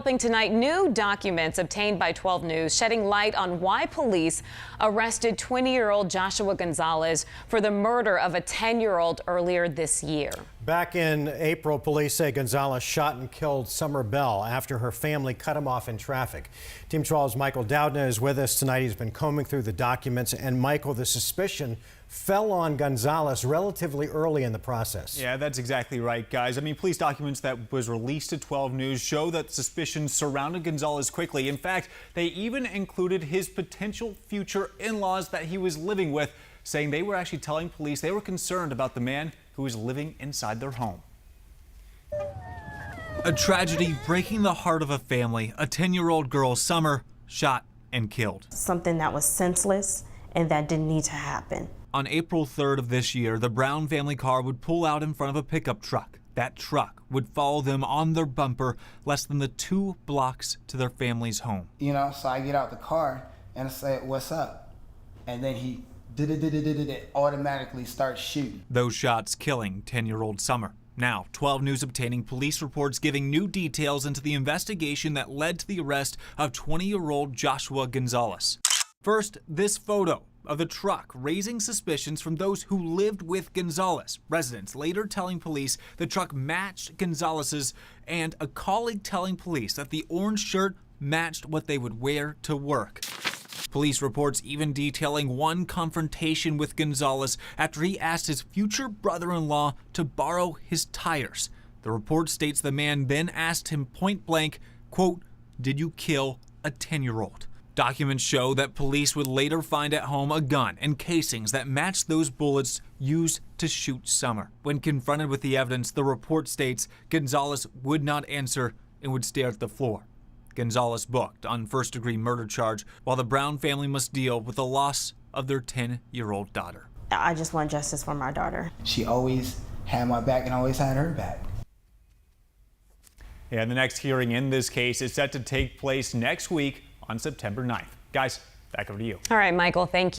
Tonight, new documents obtained by 12 News shedding light on why police arrested 20-year-old Joshua Gonzalez for the murder of a 10-year-old earlier this year. Back in April, police say Gonzalez shot and killed Summer Bell after her family cut him off in traffic. Team 12's Michael Doudna is with us tonight. He's been combing through the documents. And Michael, the suspicion fell on Gonzalez relatively early in the process. Yeah, that's exactly right, guys. I mean, police documents that was released to 12 News show that suspicions surrounded Gonzalez quickly. In fact, they even included his potential future in-laws that he was living with, saying they were actually telling police they were concerned about the man who was living inside their home. A tragedy breaking the heart of a family. A 10-year-old girl, Summer, shot and killed. Something that was senseless and that didn't need to happen. On April 3rd of this year, the Brown family car would pull out in front of a pickup truck. That truck would follow them on their bumper less than the 2 blocks to their family's home. You know, so I get out the car and I say, "What's up?" And then he automatically starts shooting. Those shots killing 10-year-old Summer. Now, 12 News obtaining police reports giving new details into the investigation that led to the arrest of 20-year-old Joshua Gonzalez. First, this photo of the truck raising suspicions from those who lived with Gonzalez. Residents later telling police the truck matched Gonzalez's, and a colleague telling police that the orange shirt matched what they would wear to work. Police reports even detailing one confrontation with Gonzalez after he asked his future brother-in-law to borrow his tires. The report states the man then asked him point blank, quote, "Did you kill a 10-year-old?" Documents show that police would later find at home a gun and casings that matched those bullets used to shoot Summer. When confronted with the evidence, the report states Gonzalez would not answer and would stare at the floor. Gonzalez booked on first-degree murder charge, while the Brown family must deal with the loss of their 10-year-old daughter. I just want justice for my daughter. She always had my back and always had her back. Yeah, the next hearing in this case is set to take place next week on September 9th. Guys, back over to you. All right, Michael, thank you.